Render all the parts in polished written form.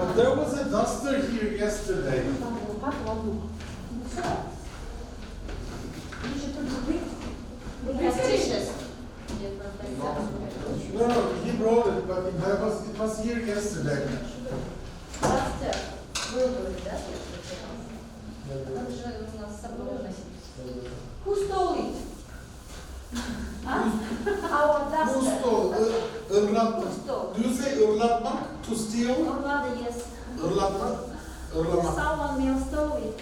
But there was a duster here yesterday. No, he brought it, but it was here yesterday. Who stole it? Our duster. Who stole? Irlatmak. Do you say irlatmak? To steal? Yes. Irlatmak? Irlatmak. Someone else stole it.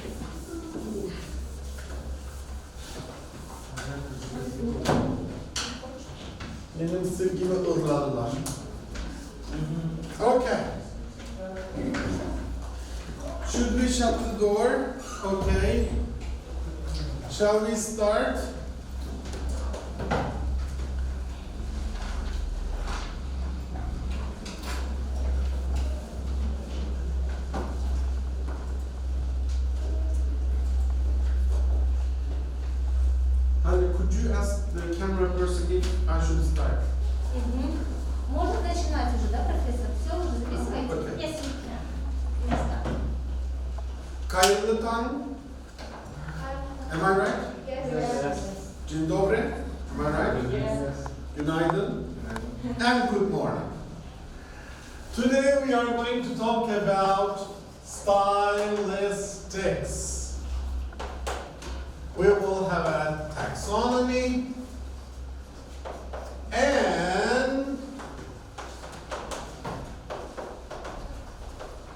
Benim sevgimi ırladılar. Okay. Should we shut the door? Okay. Shall we start? Could you ask the camera person if I should start? Может начинать уже, да, профессор? Все уже записываете? Okay. Yes, you can. Yes, sir. Kayırlı tan. Am I right? Yes. Dzień dobry. Am I right? Yes. Günaydın. And good morning. Today we are going to talk about stylistics. We will have a taxonomy and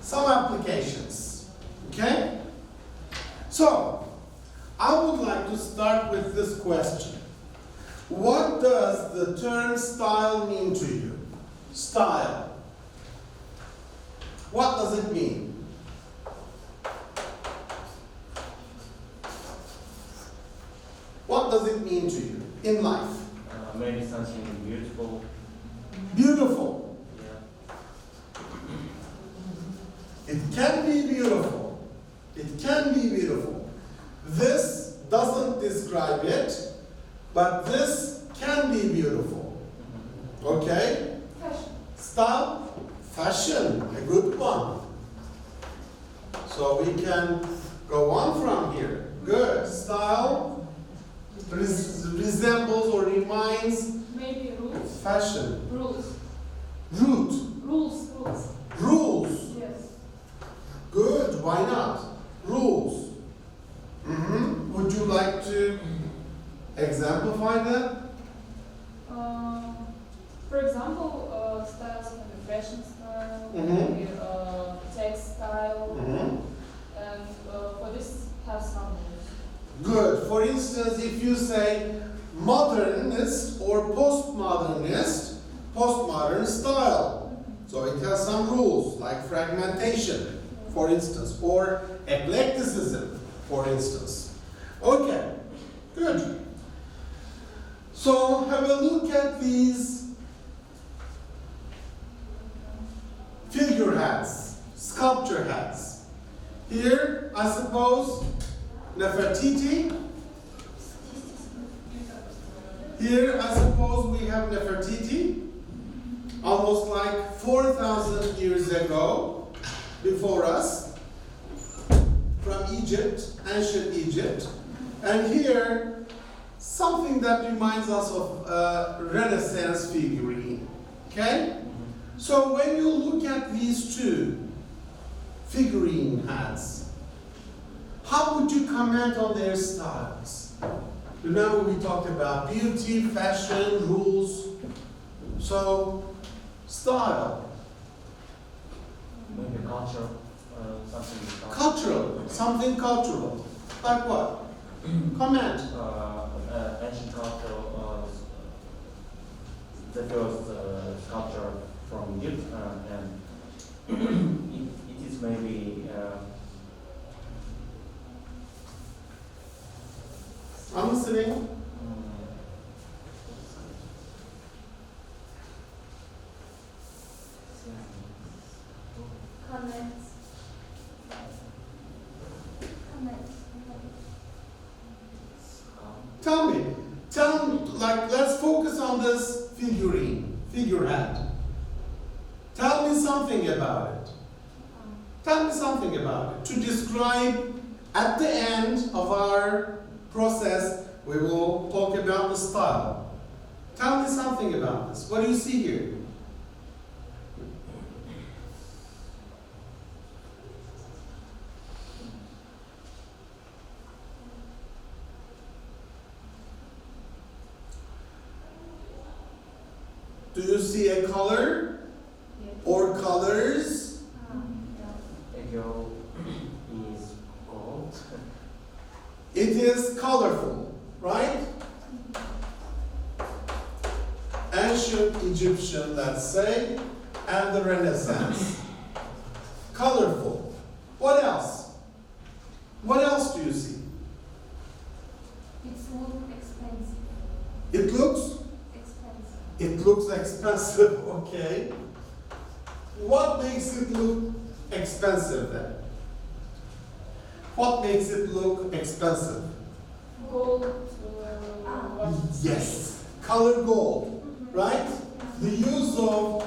some applications. Okay? So, I would like to start with this question. What does the term style mean to you? Style. What does it mean? What does it mean to you in life? Maybe something beautiful. Beautiful. Yeah. It can be beautiful. It can be beautiful. This doesn't describe it, but this can be beautiful. Okay? Fashion. Style, fashion, a good one. So we can go on from here. Good. Style resembles or reminds Maybe rules. fashion. Rules. Root. Rules. Rules. Yes. Good. Why not? Rules. Would you like to exemplify that? For example, styles can be fashion style, maybe textile, and for this have some rules. Good. For instance, if you say modernist or postmodernist, postmodern style. So it has some rules like fragmentation, for instance, or eclecticism, for instance. Okay, good. So have a look at these figureheads, sculpture heads. Here, I suppose, Nefertiti. Here, I suppose we have Nefertiti, almost like 4,000 years ago, before us, from Egypt, ancient Egypt. And here, something that reminds us of a Renaissance figurine. Okay? So when you look at these two figurine heads, how would you comment on their styles? Remember we talked about beauty, fashion, rules. So, style. Maybe culture, something. Something cultural. Like what? Comment. Ancient culture, the first sculpture from Egypt, and it is maybe. I'm listening. Tell me, like, let's focus on this figurehead. Tell me something about it. Tell me something about it. To describe at the end of our process, we will talk about the style. Tell me something about this. What do you see here? Do you see a color or colors? Ego is gold. It is colorful, right? Ancient Egyptian, let's say, and the Renaissance. Colorful. What else? What else do you see? It's look expensive. It looks? Expensive. It looks expensive, okay. What makes it look expensive then? What makes it look expensive? Gold. Yes, colored gold, right? The use of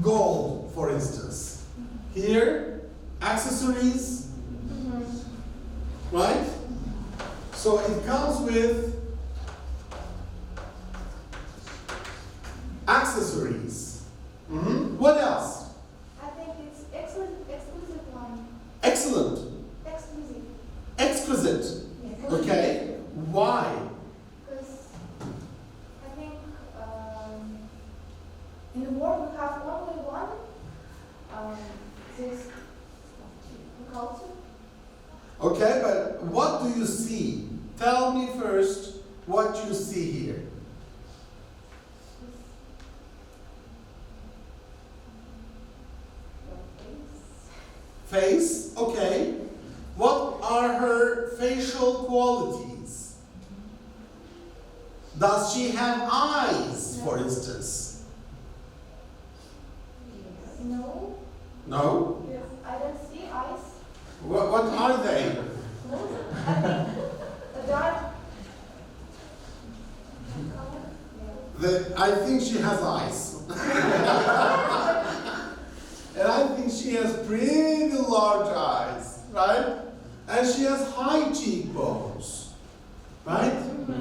gold, for instance. Here, accessories, right? So it comes with accessories. What else? I think it's exclusive one. Excellent. Exclusive. Exquisite. Yes. Okay. Why? Because I think in the world we have only one this culture. Okay, but what do you see? Tell me first what you see here. Face, okay. What are her facial qualities? Does she have eyes, for instance? No, No? I don't see eyes. What are they? I think the dark color. I think she has eyes. And I think she has pretty large eyes, right? And she has high cheekbones, right?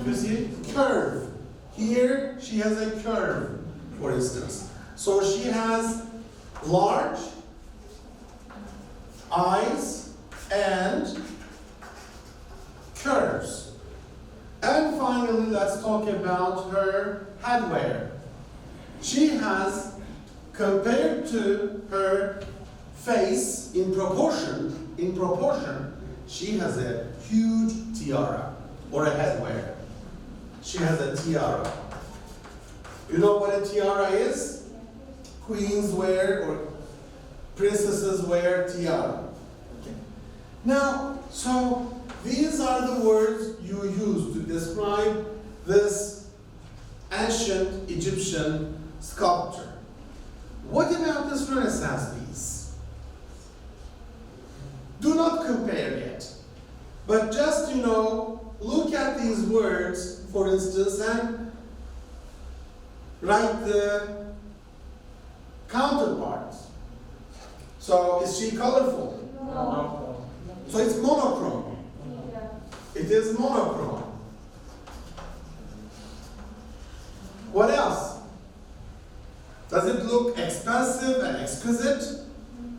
You see? Curve. Here, she has a curve, for instance. So she has large eyes and curves. And finally, let's talk about her headwear. She has, compared to her face in proportion, she has a huge tiara or a headwear. She has a tiara. You know what a tiara is? Queens wear or princesses wear tiara. Okay. Now, so these are the words you use to describe this ancient Egyptian sculpture. What about this Renaissance piece? Do not compare yet, but just, look at these words, for instance, and write the counterparts. So, is she colorful? No. So it's monochrome. It is monochrome. What else? Does it look expensive and exquisite?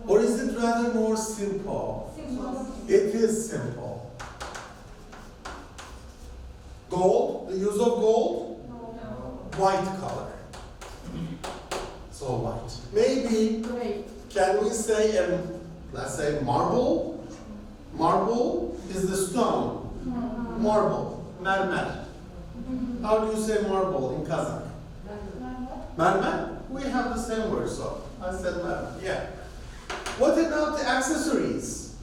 Or is it rather more simple? It is simple. Gold, the use of gold? White color. So white. Maybe, can we say, let's say marble? Marble is the stone. Marble, mermer. How do you say marble in Kazakh? Mermer? We have the same word, so I said mermer. Yeah. What about the accessories?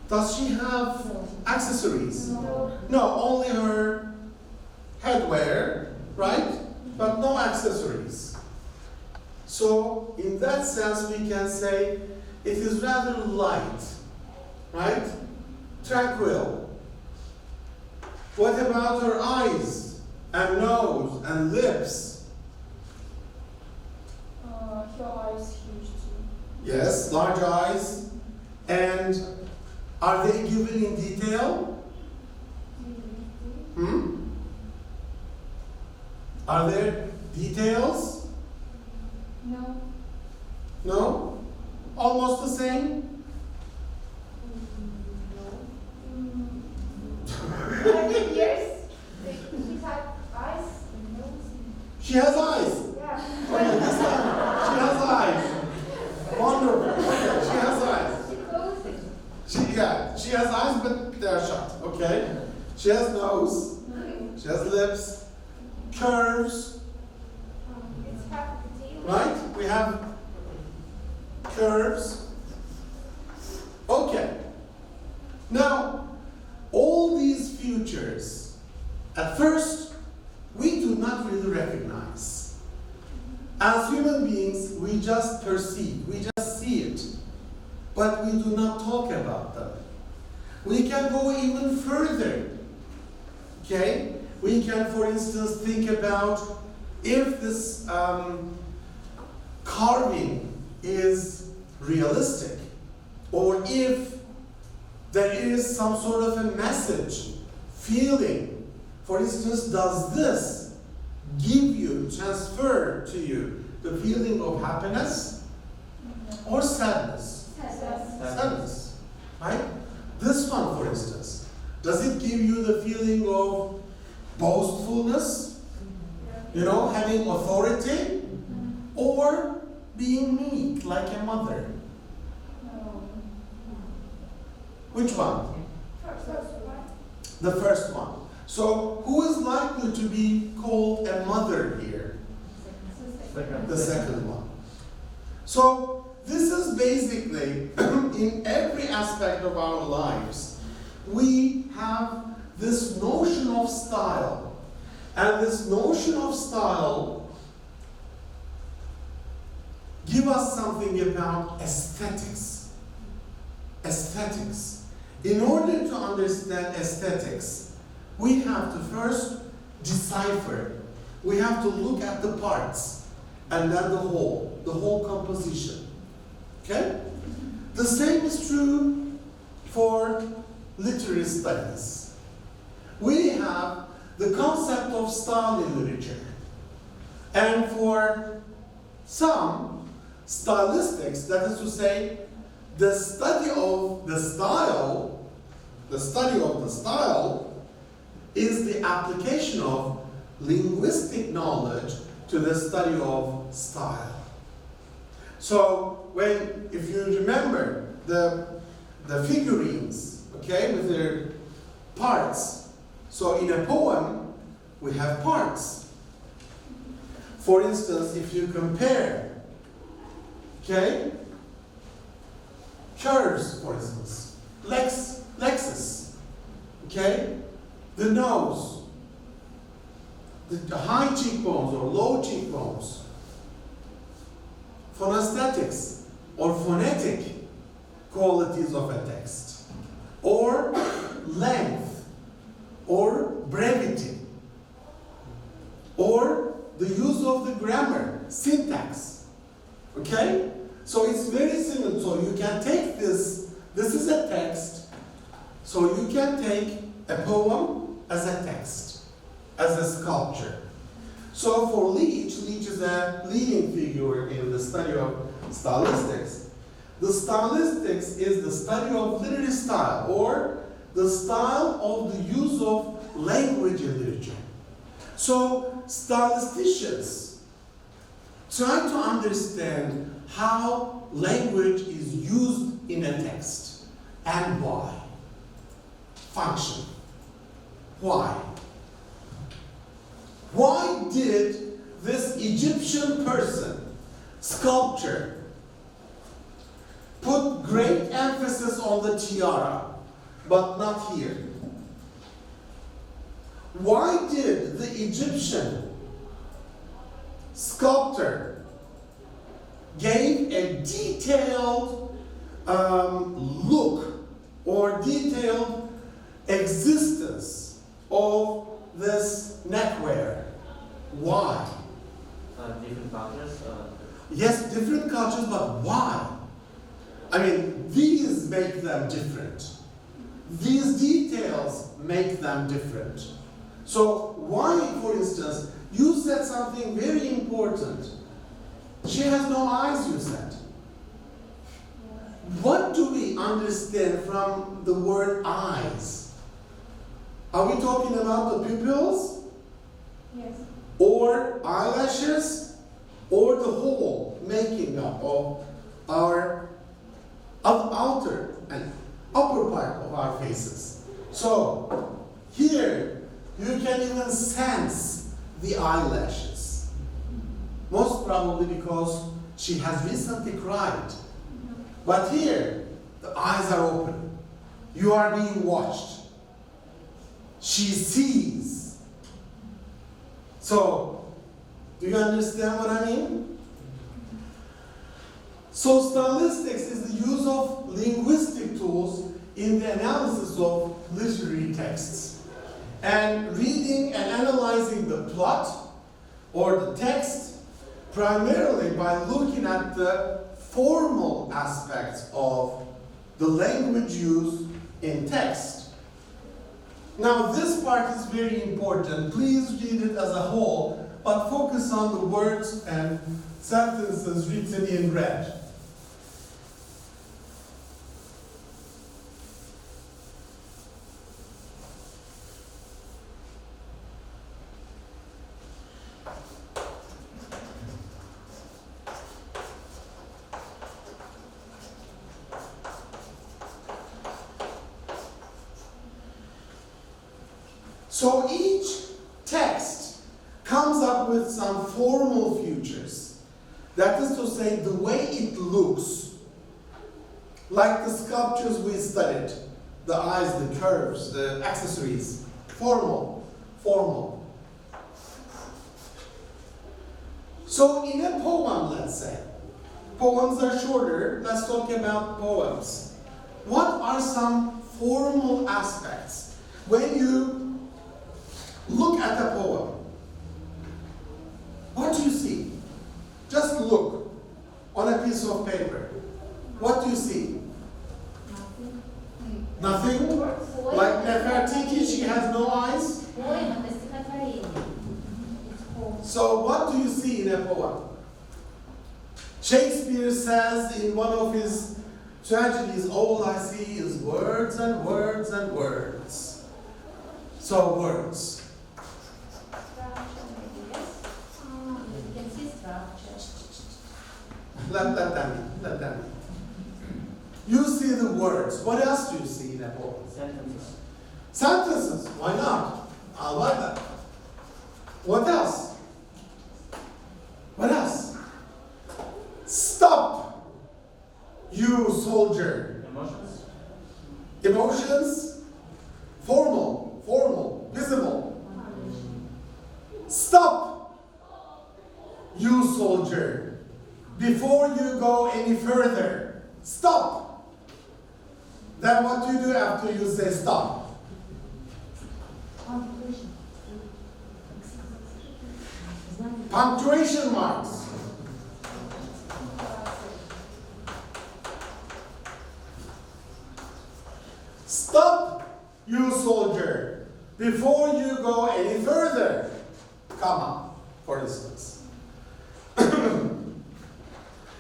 Does she have accessories? No, only her headwear, right? But no accessories. So, in that sense, we can say it is rather light, right? Tranquil. What about her eyes and nose and lips? Her eyes huge too. Yes, large eyes. And are they given in detail? Are there details? No. No? Almost the same? Yes. She had eyes and nose. She has eyes. Yeah. Okay, this time. She has eyes. Wonderful. Okay, she has eyes. She closed it. She has eyes, but they're shut. Okay. She has nose. She has lips. Curves. It's half the tail. Right? We have curves. Okay. Now, all these features, at first, we do not really recognize. As human beings, we just perceive, we just see it, but we do not talk about them. We can go even further. Okay? We can, for instance, think about if this carving is realistic, or if there is some sort of a message, feeling. For instance, does this give you, transfer to you, the feeling of happiness or sadness? Sadness, right? This one, for instance, does it give you the feeling of boastfulness? You know, having authority? Or being meek, like a mother? Which one? The first one. So, who is likely to be called a mother here? The second one. So, this is basically, in every aspect of our lives, we have this notion of style. And this notion of style give us something about aesthetics. Aesthetics. In order to understand aesthetics, we have to first decipher. We have to look at the parts and then the whole composition. Okay? The same is true for literary studies. We have the concept of style in literature. And for some stylistics, that is to say, the study of the style is the application of linguistic knowledge to the study of style. So if you remember the figurines, okay, with their parts. So in a poem, we have parts. For instance, if you compare, okay, curves, for instance, lexus, okay, the nose, the high cheekbones or low cheekbones, phonesthetics or phonetic qualities of a text, or length, or brevity, or the use of the grammar, syntax, okay? So it's very similar. So you can take this is a text, so you can take a poem as a text, as a sculpture. So for Leach is a leading figure in the study of stylistics. The stylistics is the study of literary style, or the style of the use of language in literature. So stylisticians try to understand how language is used in a text and why. Function. Why? Why did this Egyptian person, sculptor, put great emphasis on the tiara, but not here? Why did the Egyptian sculptor gave a detailed look or detailed existence of this neckwear? Why? Different cultures. Yes, different cultures, but why? I mean, these make them different. These details make them different. So why, for instance, you said something very important. She has no eyes, you said. What do we understand from the word eyes? Are we talking about the pupils? Yes. Or eyelashes? Or the whole making up of our outer and upper part of our faces? So, here, you can even sense the eyelashes. Most probably because she has recently cried. But here, the eyes are open. You are being watched. She sees. So, do you understand what I mean? So, stylistics is the use of linguistic tools in the analysis of literary texts. And reading and analyzing the plot or the text primarily by looking at the formal aspects of the language used in text. Now, this part is very important. Please read it as a whole, but focus on the words and sentences written in red. So each text comes up with some formal features. That is to say, the way it looks, like the sculptures we studied, the eyes, the curves, the accessories, formal. So in a poem, let's say, poems are shorter, let's talk about poems. What are some formal aspects? When you look at a poem, what do you see? Just look on a piece of paper. What do you see? Nothing? Like Nefertiti, she has no eyes? Поэма – это стихотворение. So what do you see in a poem? Shakespeare says in one of his tragedies, all I see is words and words and words. So words. You can see structure. Let them. You see the words. What else do you see in a poem? Sentences. Sentences. Why not? I like that. What else? What else? Stop, you soldier. Emotions. Emotions. Formal, visible. Stop, you soldier. Before you go any further, stop. Then what do you do after you say stop? Punctuation marks. Stop, you soldier, before you go any further, comma, for instance.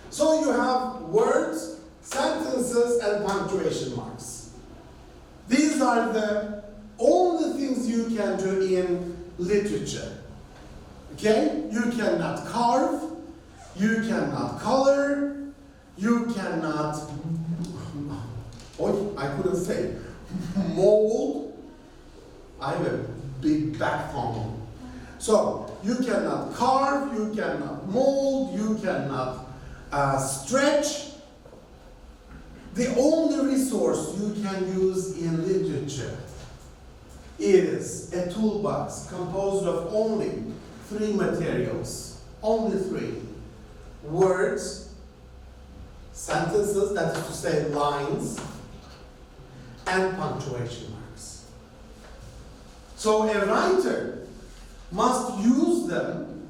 So you have words, sentences, and punctuation marks. These are the only things you can do in literature. Okay? You cannot carve, you cannot color, you cannot, I couldn't say, mold. I have a big backbone. So, you cannot carve, you cannot mold, you cannot stretch. The only resource you can use in literature is a toolbox composed of only 3 materials. Only 3. Words, sentences, that is to say lines, and punctuation marks. So a writer must use them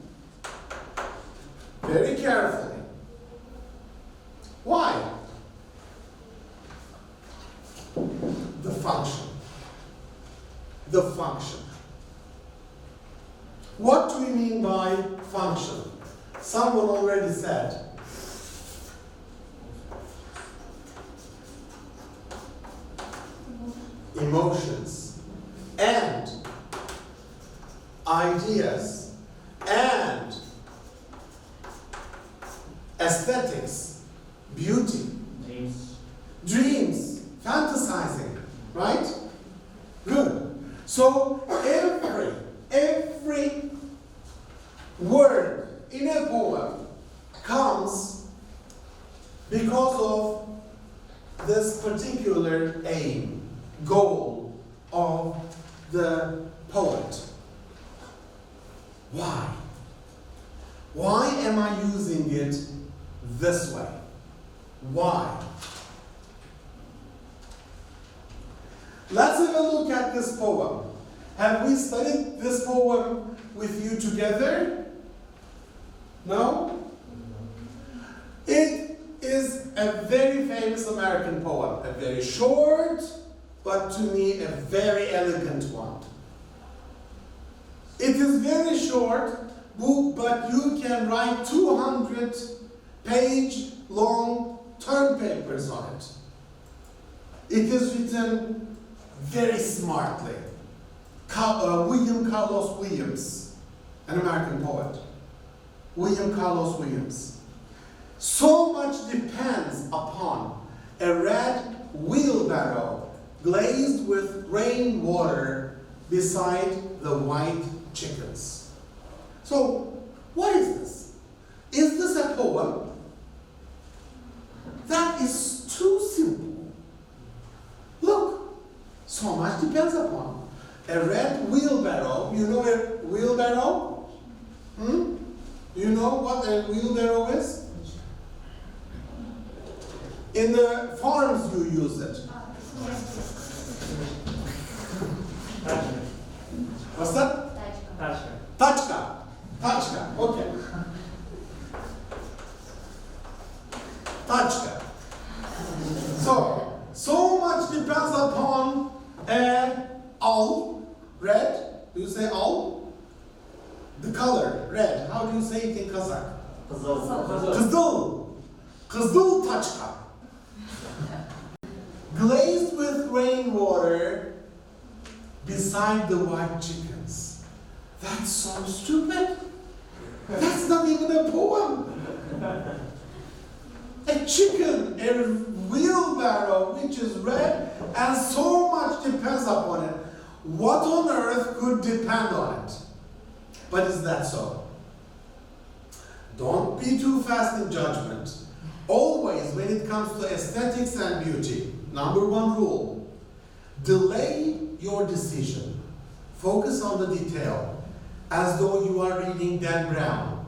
very carefully. Why? mean by function? Someone already said. Emotions and ideas and aesthetics, beauty, dreams, fantasizing, right? Good. So every word in a poem comes because of this particular aim, goal of the poet. Why? Why am I using it this way? Why? Let's have a look at this poem. Have we studied this poem with you together? No? It is a very famous American poem. A very short, but to me a very elegant one. It is very short, but you can write 200-page long term papers on it. It is written very smartly. William Carlos Williams, an American poet. William Carlos Williams. So much depends upon a red wheelbarrow glazed with rainwater beside the white chickens. So, what is this? Is this a poem? That is too simple. Look, so much depends upon. A red wheelbarrow, you know a wheelbarrow? You know what a wheelbarrow is? In the farms you use it. What's that? Tachka. Tachka, okay. Tachka. So much depends upon a owl, red. Do you say owl? The color, red. How do you say it in Kazakh? Kızıl. Kızıl tachka. Glazed with rainwater beside the white chickens. That's so stupid. That's not even a poem. A chicken, a wheelbarrow which is red, and so much depends upon it. What on earth could depend on it? But is that so? Don't be too fast in judgment. Always, when it comes to aesthetics and beauty, number one rule, delay your decision. Focus on the detail, as though you are reading Dan Brown,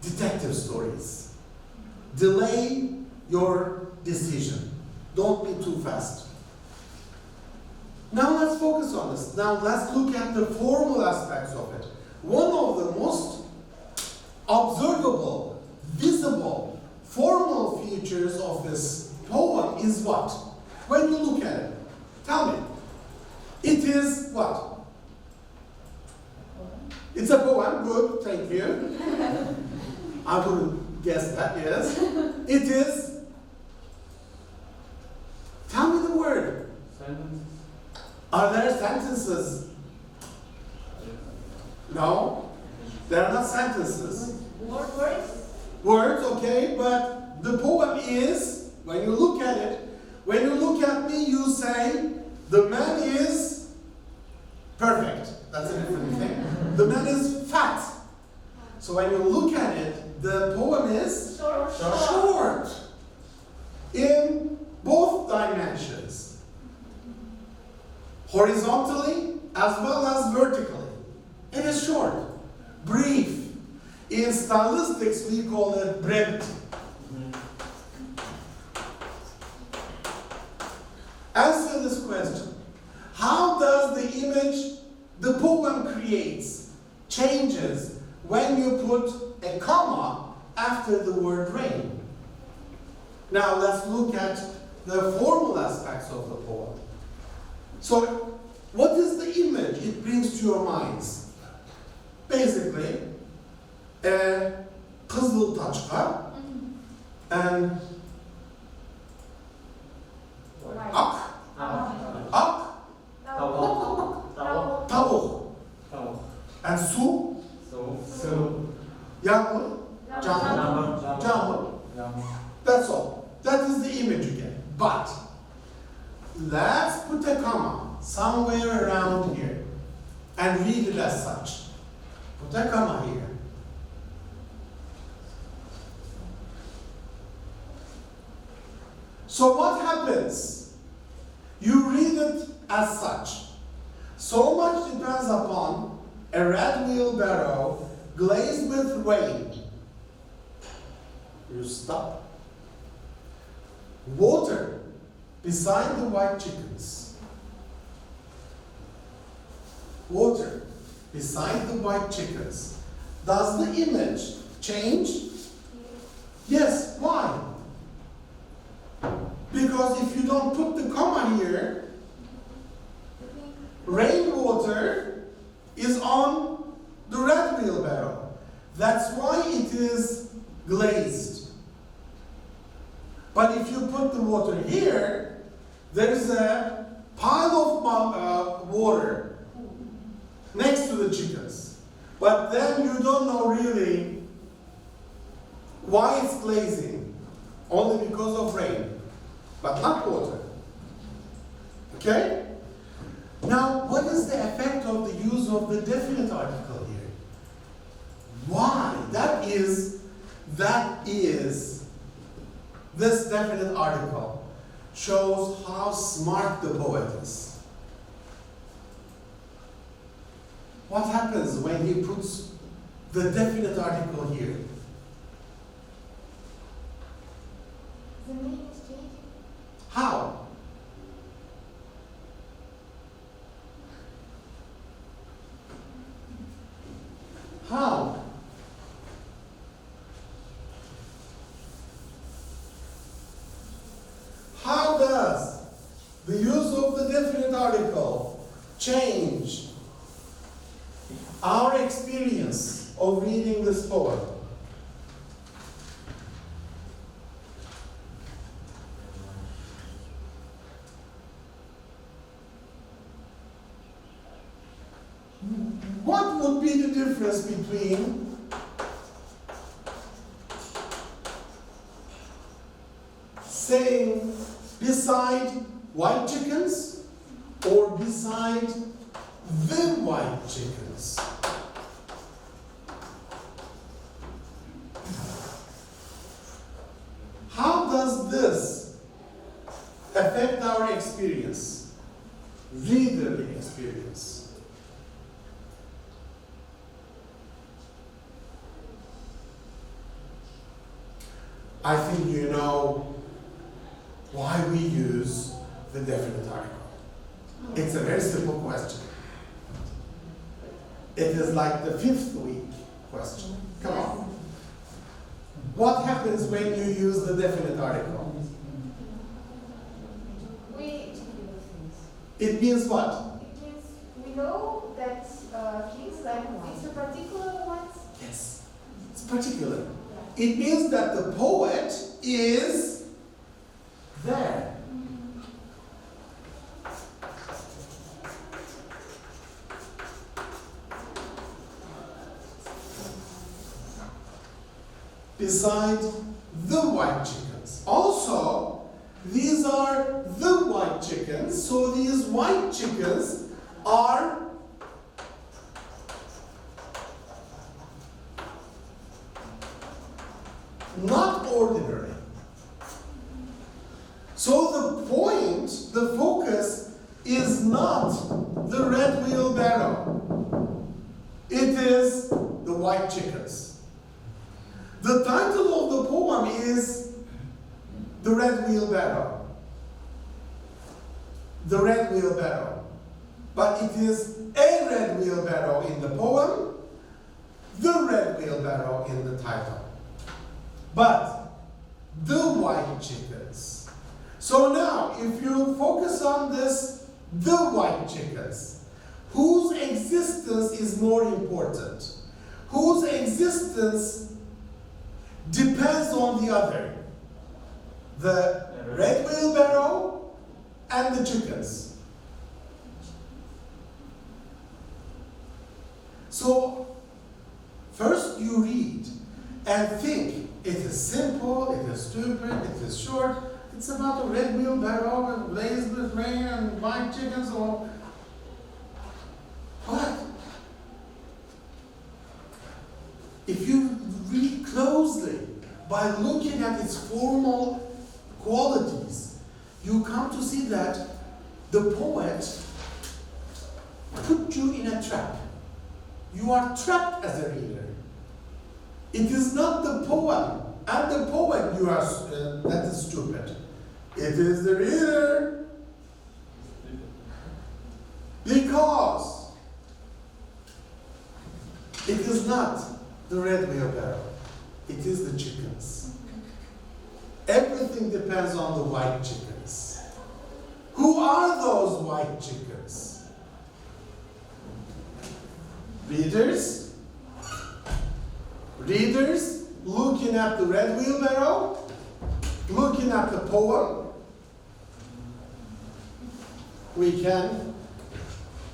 detective stories. Delay your decision. Don't be too fast. Now let's focus on this. Now let's look at the formal aspects of it. One of the most observable, visible, formal features of this poem is what? When you look at it, tell me. It is what? It's a poem. Good, thank you. I wouldn't guess that, yes. It is. Tell me the word. Sentences. Are there sentences? No, there are not sentences. Words? Words, okay, but the poem is, when you look at it, when you look at me, you say, the man is perfect. That's a different thing. The man is fat. So when you look at it, the poem is short in both dimensions. Horizontally as well as vertically. It is short, brief. In stylistics, we call it brevity. Answer this question. How does the image the poem creates changes when you put a comma after the word rain? Now let's look at the formal aspects of the poem. So, what is the image it brings to your minds? Basically, Kızıl taçka, and White. ak, Tavuk. Tavuk. tavuk, Tavuk. and su, Su. yağmur, Yağmur. camur. That's all. That is the image you get. But let's put a comma somewhere around here and read it as such. Put a comma here. So what happens? You read it as such. So much depends upon a red wheelbarrow glazed with rain. You stop. Water beside the white chickens. Water beside the white chickens. Does the image change? Yes. Why? Because if you don't put the comma here, rainwater is on the red wheelbarrow. That's why it is glazed. But if you put the water here, there is a pile of water next to the chickens. But then you don't know really why it's glazing, only because of rain, but not water. Okay? Now, what is the effect of the use of the definite article here? Why? That is, this definite article shows how smart the poet is. What happens when he puts the definite article here? The meaning is changing. How? How? How does the use of the definite article change our experience of reading this poem? What would be the difference between saying beside white chickens or beside the white chickens? How does this affect our experience, readerly experience? I think you know why we use the definite article. It's a very simple question. It is like the 5th week question. Come on. What happens when you use the definite article? It means what? It means we know that things like these are particular ones. Yes, it's particular. It means that the poet is there. Beside the white chickens. Also, these are the white chickens, so these white chickens are not ordinary. So the point, the focus, is not the red wheelbarrow. It is the white chickens. The title of the poem is The Red Wheelbarrow. The Red Wheelbarrow. But it is a red wheelbarrow in the poem, the red wheelbarrow in the title. But the white chickens. So now, if you focus on this, the white chickens, whose existence is more important? whose existence depends on the other. The red wheelbarrow and the chickens. So, first you read and think, it is simple, it is stupid, it is short. It's about a red wheelbarrow and blazed with rain and white chickens or what? If you read closely, by looking at its formal qualities, you come to see that the poet put you in a trap. You are trapped as a reader. It is not the poem and the poet you are that is stupid. It is the reader. Because it is not the red wheelbarrow. It is the chickens. Everything depends on the white chickens. Who are those white chickens? Readers? Readers looking at the red wheelbarrow, looking at the poem. We can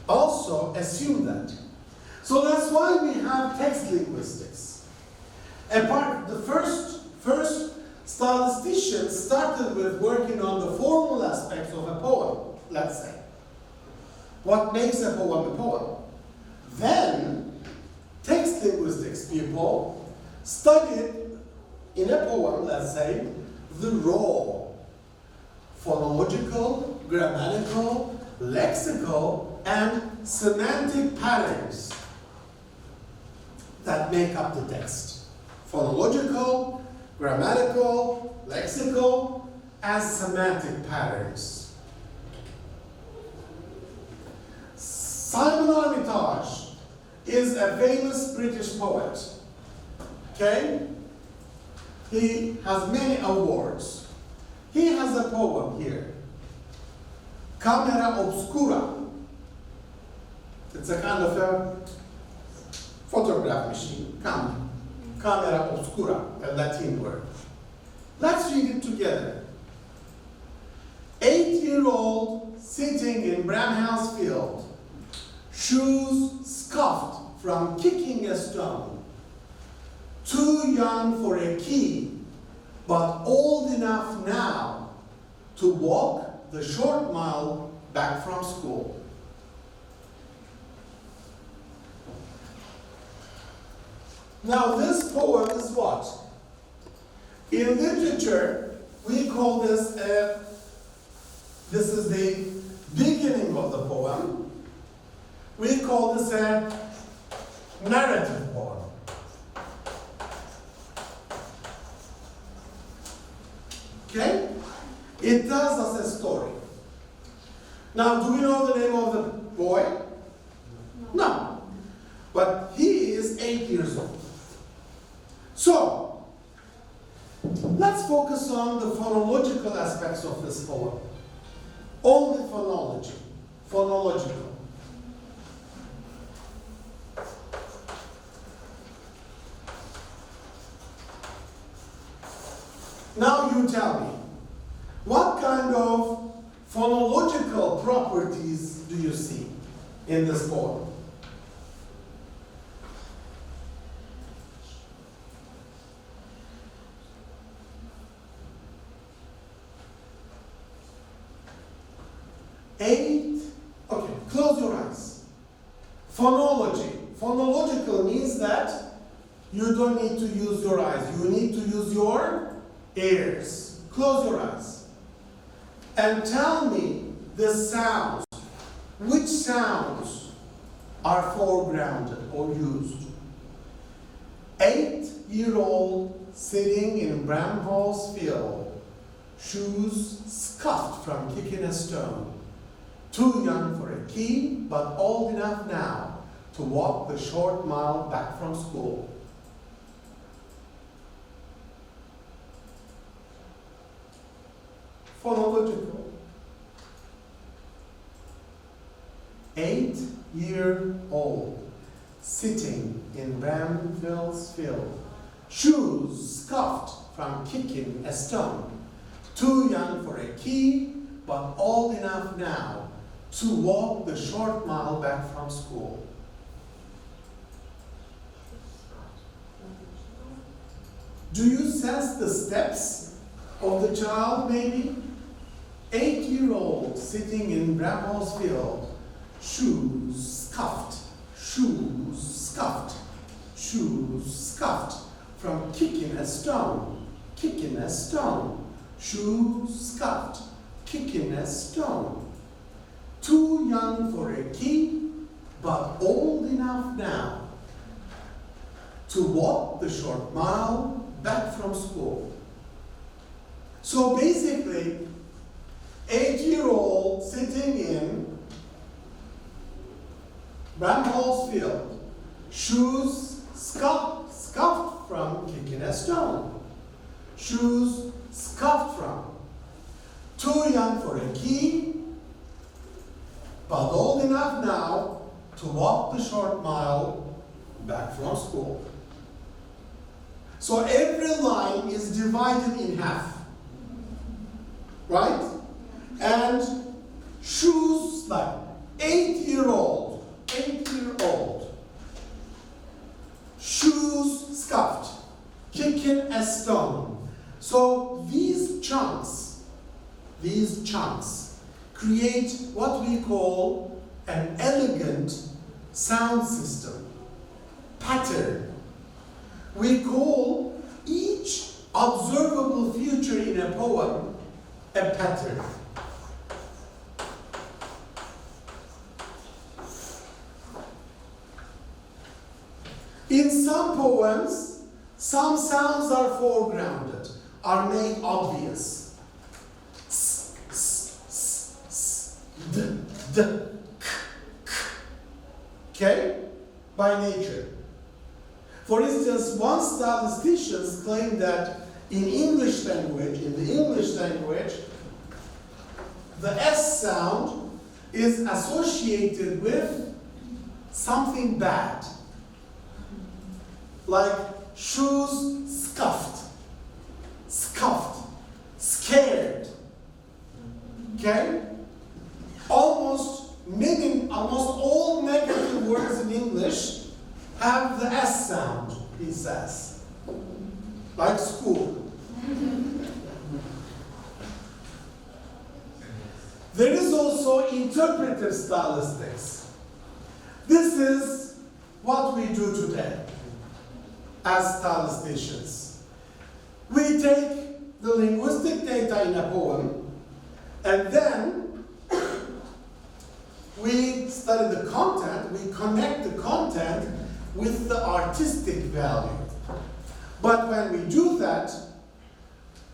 also assume that. So that's why we have text linguistics. The first stylisticians started with working on the formal aspects of a poem, let's say. What makes a poem a poem? Then, text linguistics people studied in a poem, let's say, the raw phonological, grammatical, lexical, and semantic patterns that make up the text. Phonological, grammatical, lexical, and semantic patterns. Simon Armitage is a famous British poet. Okay? He has many awards. He has a poem here. Camera Obscura. It's a kind of a photograph machine. Camera Obscura, a Latin word. Let's read it together. 8-year-old sitting in Bramhouse Field, shoes scuffed from kicking a stone, too young for a key, but old enough now to walk the short mile back from school. Now this poem is what? In literature, we call this this is the beginning of the poem. We call this a narrative poem. Okay? It tells us a story. Now, do we know the name of the boy? No. But he is 8 years old. So, let's focus on the phonological aspects of this poem. Only phonology. Phonological. Now you tell me, what kind of phonological properties do you see in this poem? Okay, close your eyes. Phonology. Phonological means that you don't need to use your eyes. You need to use your ears. Close your eyes. And tell me the sounds. Which sounds are foregrounded or used? 8-year-old sitting in Bramhall's Field, shoes scuffed from kicking a stone. Too young for a key, but old enough now to walk the short mile back from school. Phonological. 8-year-old sitting in Bramfield's field. Shoes scuffed from kicking a stone. Too young for a key, but old enough now to walk the short mile back from school. Do you sense the steps of the child, maybe? 8-year-old sitting in Bramhall's field, shoes scuffed, shoes scuffed, shoes scuffed from kicking a stone, kicking a stone, shoes scuffed, kicking a stone. Too young for a key, but old enough now to walk the short mile back from school. So basically, 8-year-old sitting in Bramhall's field, shoes scuffed from kicking a stone, shoes scuffed from, too young for a key, but old enough now to walk the short mile back from school. So every line is divided in half, right? And shoes like 8-year-old, shoes scuffed, kicking a stone. So these chunks create what we call an elegant sound system, pattern. We call each observable feature in a poem a pattern. In some poems, some sounds are foregrounded, are made obvious. S, s, s, s, d, d, k, k. Okay? By nature. For instance, one statisticians claim that in the English language, the S sound is associated with something bad. Like shoes scuffed, scared. Okay? Almost all negative words in English have the S sound, he says. Like school. There is also interpretive stylistics. This is what we do today as statisticians. We take the linguistic data in a poem, and then we study the content, we connect the content with the artistic value. But when we do that,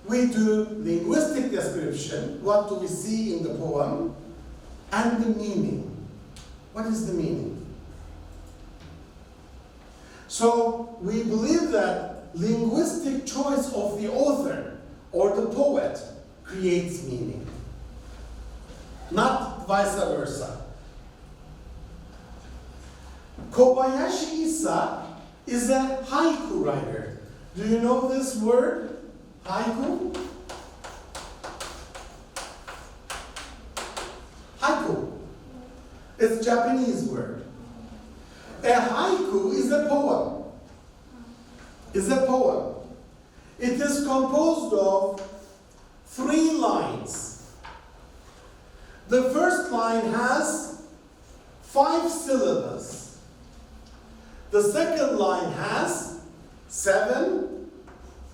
we do linguistic description, what do we see in the poem, and the meaning. What is the meaning? So we believe that linguistic choice of the author or the poet creates meaning, not vice versa. Kobayashi Issa is a haiku writer. Do you know this word, haiku? Haiku. It's a Japanese word. A haiku is a poem. It is composed of 3 lines. The first line has 5 syllables. The second line has 7,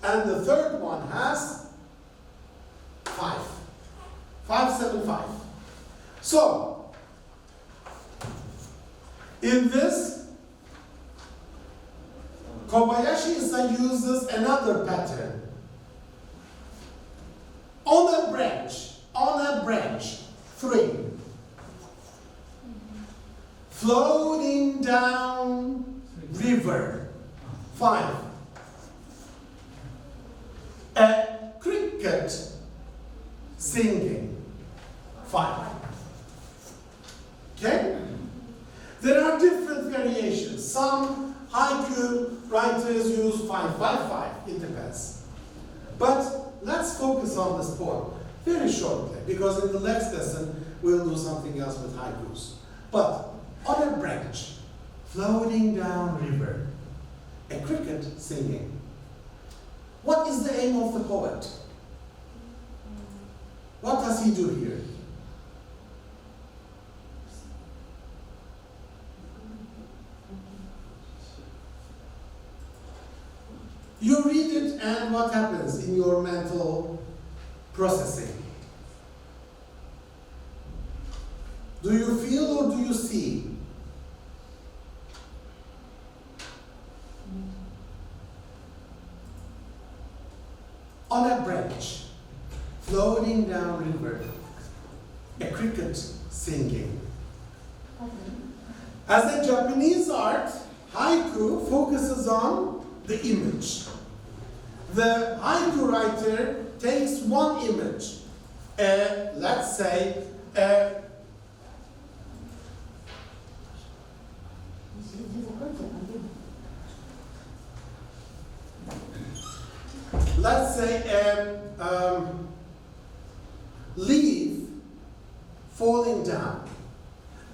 and the third one has 5. 5, 7, 5. So, in this, Kobayashi Issa uses another pattern. On a branch, 3. Floating down river, 5. A cricket singing, 5. Okay? There are different variations. Some haiku writers use 555. It depends. But let's focus on this poem very shortly, because in the next lesson we'll do something else with haikus. But on a branch, floating down river, a cricket singing. What is the aim of the poet? What does he do here? You read it, and what happens in your mental processing? Do you feel or do you see? On a branch, floating down river, a cricket singing. As a Japanese art, haiku focuses on the image. The haiku writer takes one image, let's say, a leaf falling down,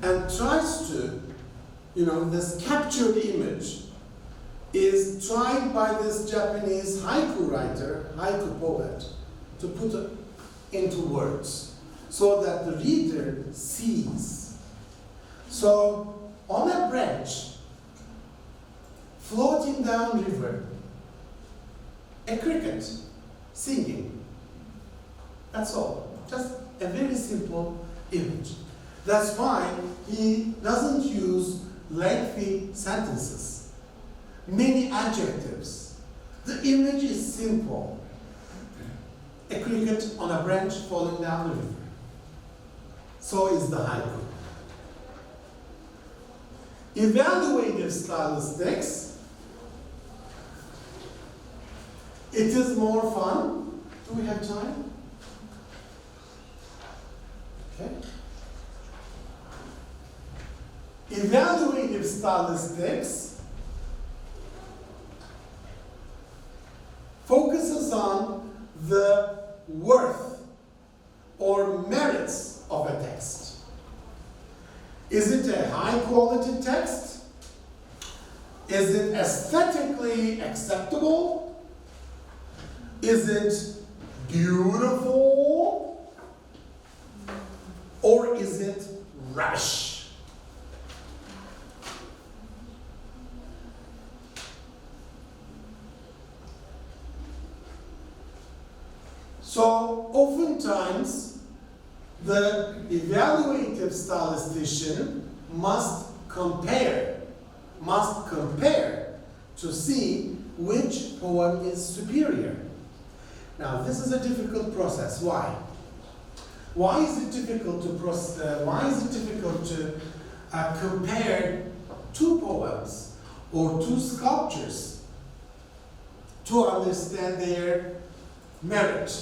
and tries to, this captured image is tried by this Japanese haiku writer, haiku poet, to put it into words so that the reader sees. So, on a branch, floating down river, a cricket singing. That's all. Just a very simple image. That's why he doesn't use lengthy sentences, many adjectives. The image is simple. A cricket on a branch falling down the river. So is the haiku. Evaluative stylistics. It is more fun. Do we have time? Okay. Evaluative stylistics focuses on the worth or merits of a text. Is it a high quality text? Is it aesthetically acceptable? Is it beautiful? Or is it rubbish? So, oftentimes, the evaluative stylistician must compare to see which poem is superior. Now, this is a difficult process. Why? Why is it difficult to compare two poems or two sculptures to understand their merit,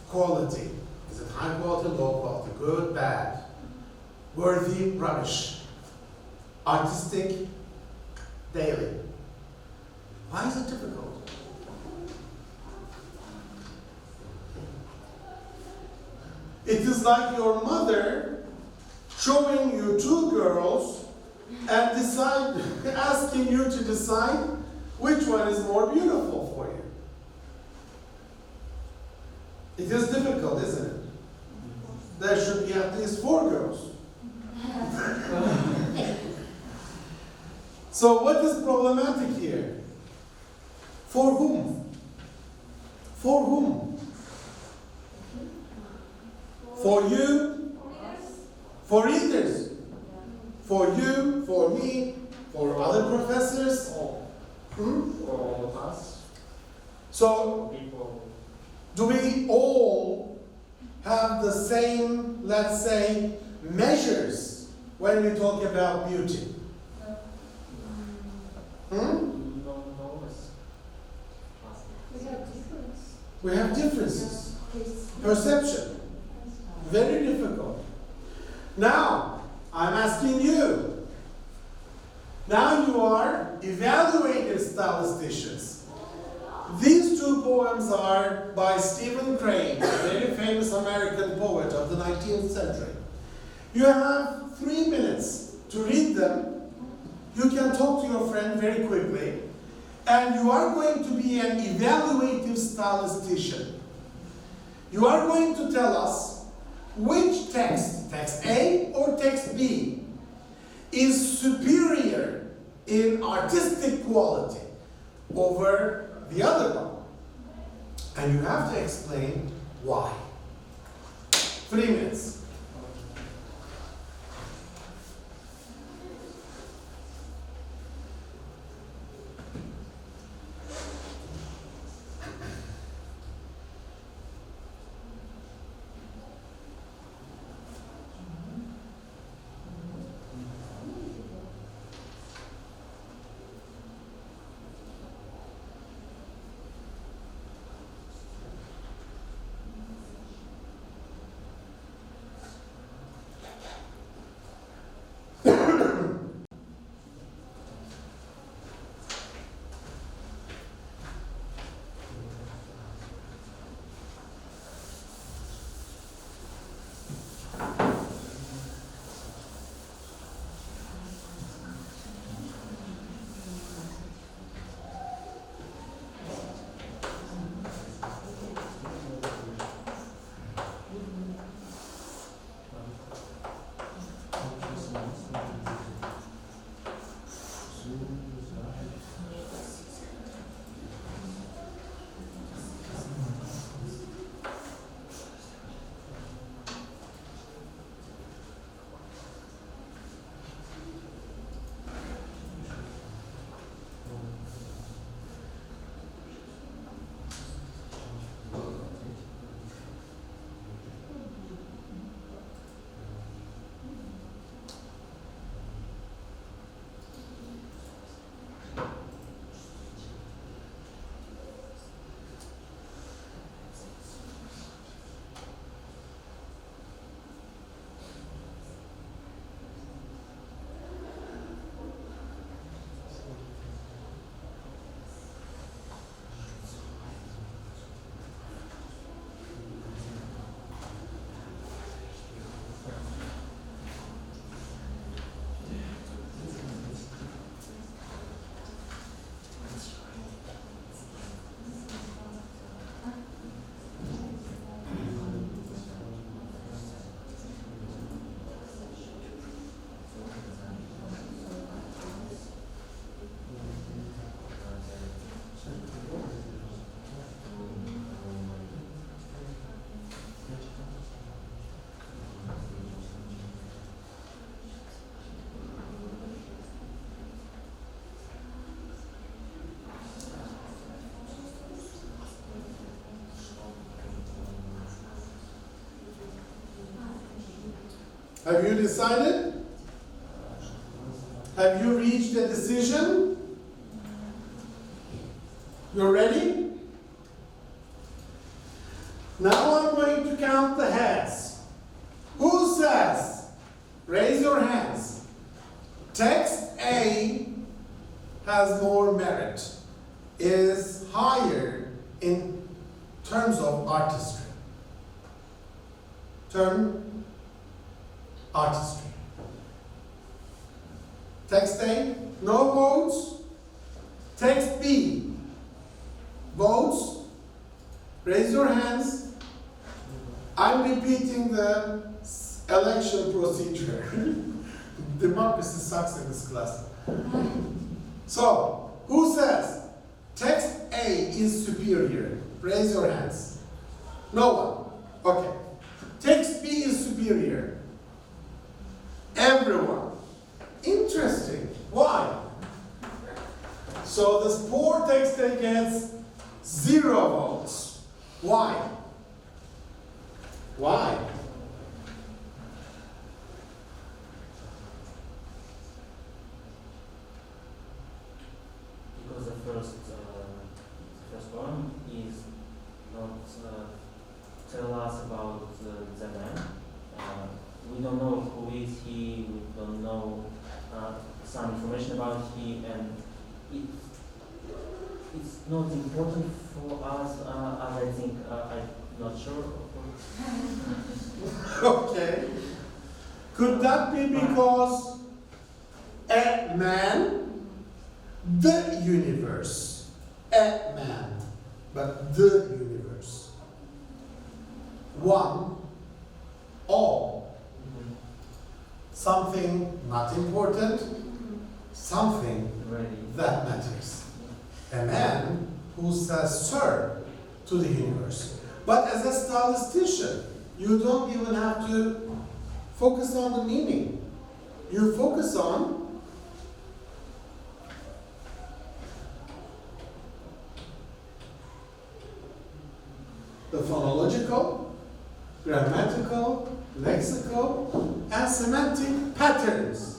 quality? Is it high quality, low quality, good, bad, worthy, rubbish, artistic, daily? Why is it difficult? It is like your mother showing you two girls and asking you to decide which one is more beautiful for you. It is difficult, isn't it? There should be at least 4 girls. So what is problematic here? For whom? For whom? For you? For readers? For you? For me? For other professors? For all of us. So, People. do we all have the same, let's say, measures when we talk about beauty? No, it's We have differences. Perception. Very difficult. Now, I'm asking you. Now you are evaluative stylisticians. These two poems are by Stephen Crane, a very famous American poet of the 19th century. You have 3 minutes to read them. You can talk to your friend very quickly. And you are going to be an evaluative stylistician. You are going to tell us which text, text A or text B, is superior in artistic quality over the other one. And you have to explain why. 3 minutes. Have you decided? Have you reached a decision? You're ready? Now I'm going to count the heads. Who says? Raise your hands. Text A has more merit, is higher in terms of artistry. Artistry. Text A, no votes. Text B, votes. Raise your hands. I'm repeating the election procedure. Democracy sucks in this class. So, who says text A is superior? Raise your hands. No one. Okay. Text B is superior. Everyone. Interesting. Why? So this poor text A gets 0 votes. Why? Why? Because the first one is not tell us about the man. We don't know who is he. We don't know some information about he, and it's not important for us, as I think, I'm not sure. Okay. Could that be because a man, the universe, a man, but the universe, one, all, something not important, something Really. that matters. A man who says sir to the universe. But as a stylistician, you don't even have to focus on the meaning. You focus on the phonological, grammatical, lexical, and semantic patterns.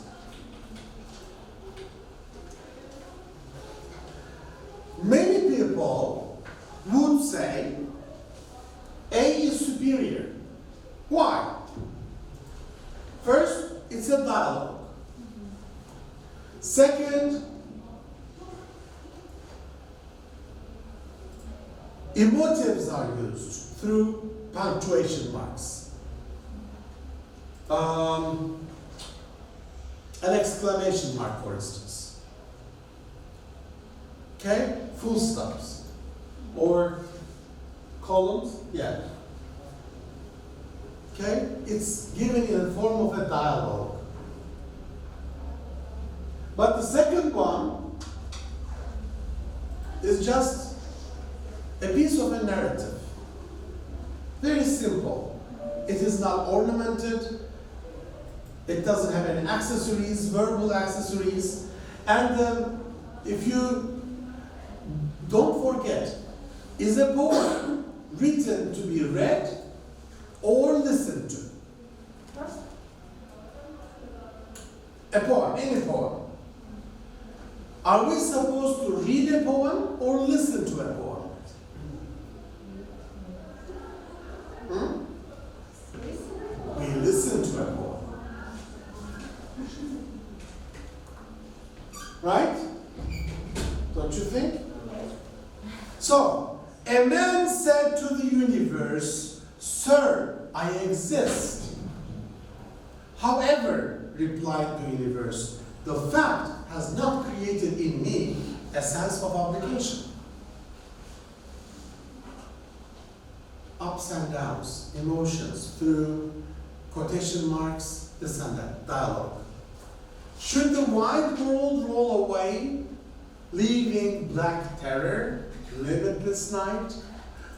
Many people would say A is superior. Why? First, it's a dialogue. Second, emotives are used through punctuation marks. An exclamation mark, for instance. Okay? Full stops. Or columns, yeah. Okay? It's given in the form of a dialogue. But the second one is just a piece of a narrative. Very simple. It is not ornamented. It doesn't have any accessories, verbal accessories. And if you don't forget, is a poem written to be read or listened to? A poem, any poem. Are we supposed to read a poem or listen to a poem? We listen to a poem. Right? Don't you think? So, a man said to the universe, "Sir, I exist." However, replied the universe, "the fact has not created in me a sense of obligation." Ups and downs, emotions through quotation marks, this and that, dialogue. Should the wide world roll away, leaving black terror, limitless night,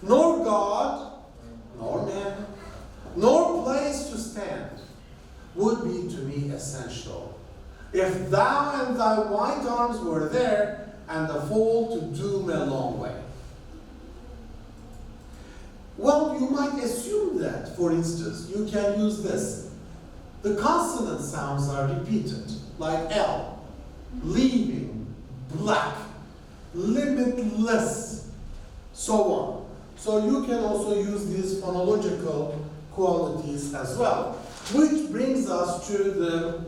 nor God, nor man, nor place to stand, would be to me essential, if thou and thy white arms were there, and the fall to doom a long way. Well, you might assume that, for instance, you can use this. The consonant sounds are repeated, like L, leaving, black, limitless, so on. So you can also use these phonological qualities as well, which brings us to the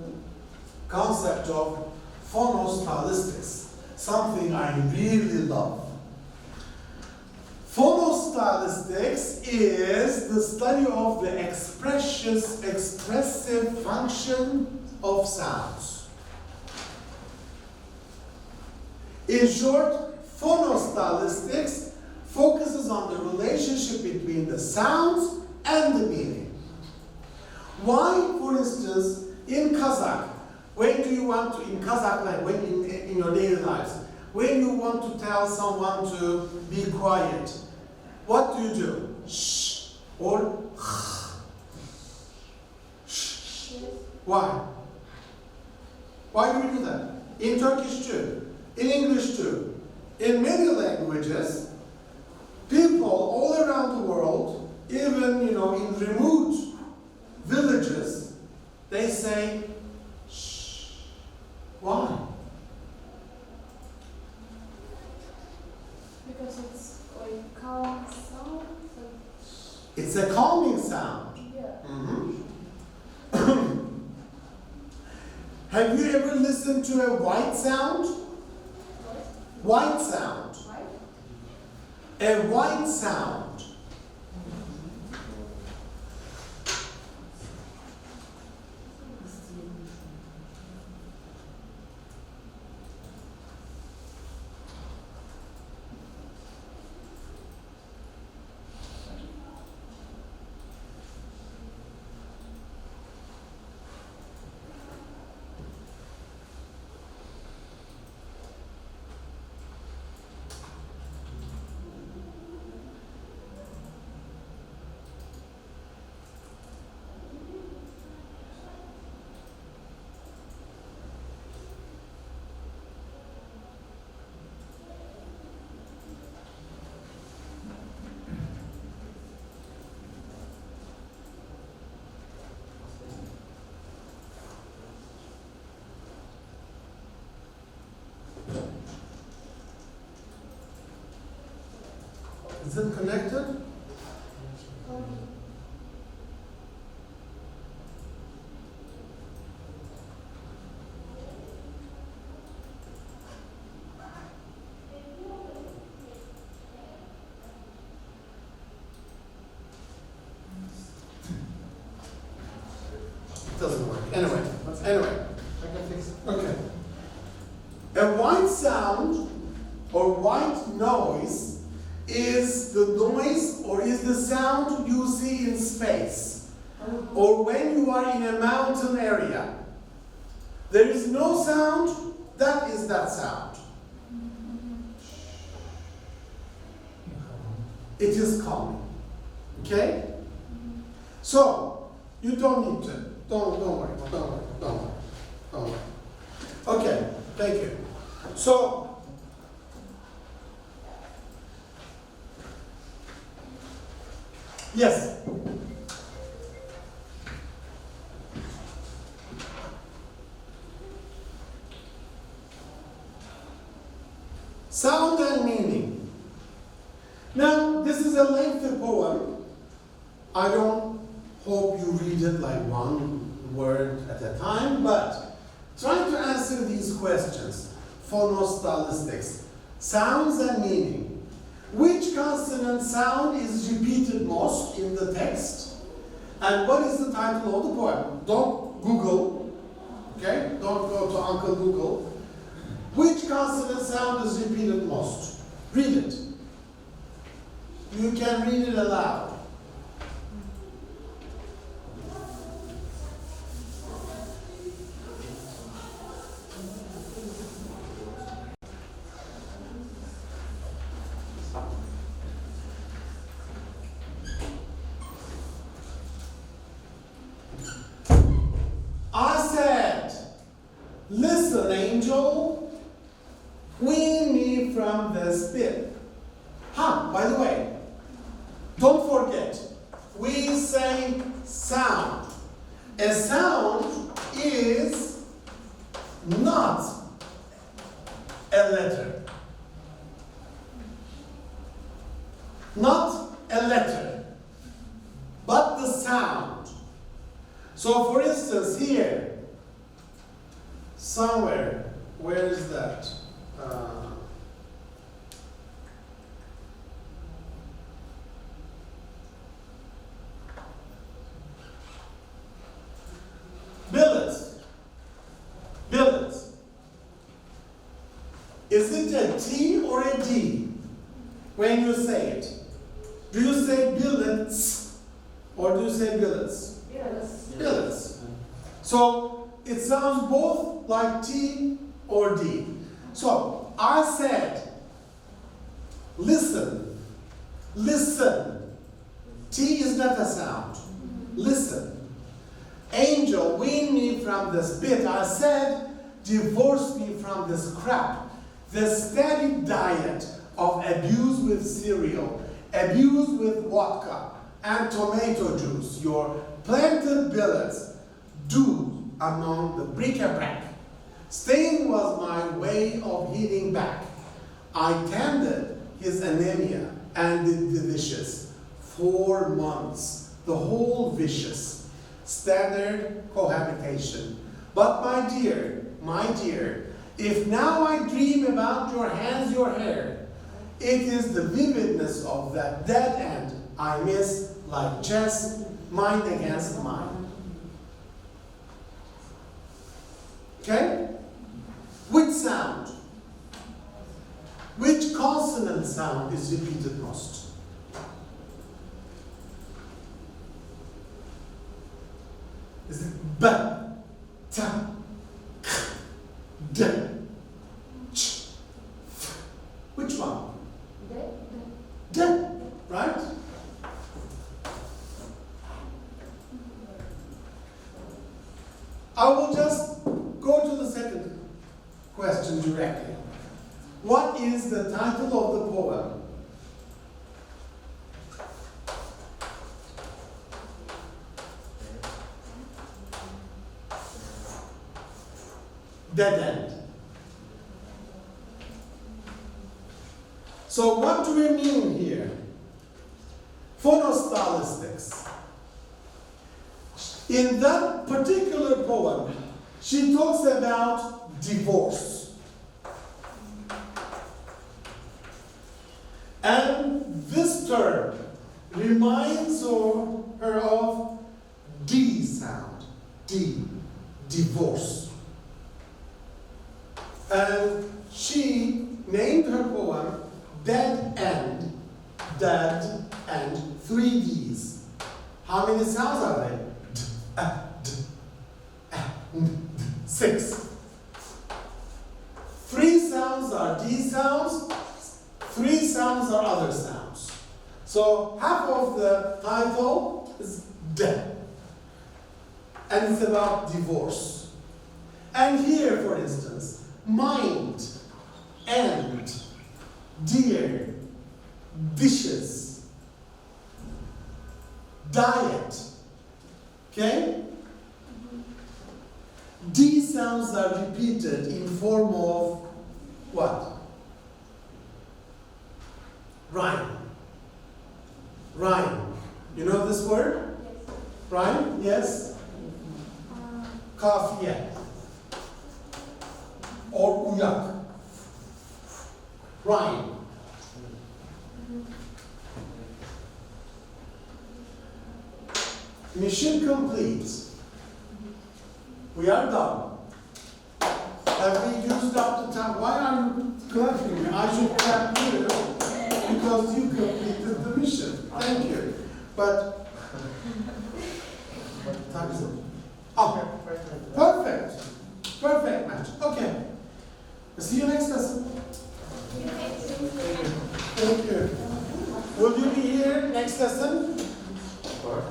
concept of phonostylistics, something I really love. Phonostylistics is the study of the expressive function of sounds. In short, phonostylistics focuses on the relationship between the sounds and the meaning. Why, for instance, in Kazakh, when do you want to, in Kazakh language, in your daily lives, when you want to tell someone to be quiet, what do you do? Shh or shh. Why? Why do we do that? In Turkish too, in English too, in many languages, people all around the world, even in remote villages, they say shh. Why? Because it's like calm sound. It's a calming sound. Yeah. Have you ever listened to a white sound? What? White sound. A white sound. Is it connected? It doesn't work. Anyway. I can fix it. Okay. A white sound or white noise is the noise or is the sound you see in space or when you are in a mountain area. There is no sound, that is that sound. It is calming. Okay? So, you don't need to. Don't worry. Okay, thank you. So, yes. Sound and meaning. Now, this is a lengthy poem. I don't hope you read it like one word at a time, but try to answer these questions. Phonostylistics. Sounds and meaning. Which consonant sound is repeated most in the text? And what is the title of the poem? Don't Google, okay? Don't go to Uncle Google. Which consonant sound is repeated most? Read it. You can read it aloud. I said, listen, angel, wean me from this pit. By the way, don't forget, we say sound. A sound is not a letter. Not a letter, but the sound. So for instance, here, somewhere, where is that? Billets. Is it a T or a D when you say it? Do you say billets or do you say billets? Billets. So it sounds both like T or D. So I said, listen. T is not a sound. Listen. Angel, wean me from this pit. I said, divorce me from this crap. The steady diet of abuse with cereal, abuse with vodka, and tomato juice. Your planted billets do among the bric-a-brac. Staying was my way of healing back. I tended his anemia and did the dishes. 4 months, the whole vicious. Standard cohabitation. But my dear, If now I dream about your hands, your hair, it is the vividness of that dead end I miss, like chess, mind against mind. Okay? Which sound? Which consonant sound is repeated most? Is it B, T, K, D, Ch, F? Which one? D, right? I will just go to the second question directly. What is the title of the poem? Dead end. So what do we mean here? Phonostylistics. In that particular poem, she talks about divorce. And this term reminds her of D sound. D, divorce. And she named her poem Dead End, Dead and 3 Ds. How many sounds are they? D, 6. 3 sounds are D sounds, 3 sounds are other sounds. So half of the title is dead. And it's about divorce. And here, for instance, mind, end, dear, dishes, diet. Okay? D sounds are repeated in form of what? Rhyme. Rhyme. You know this word? Yes. Rhyme? Yes? Kafiye. Or uyak. Rhyme. Mission complete. We are done. Have we used up the time? Why are you clapping? I should clap you because you completed the mission. Thank you. But what time is it? Oh, perfect. Perfect match. Okay. See you next lesson. Thank you. Will you be here next lesson?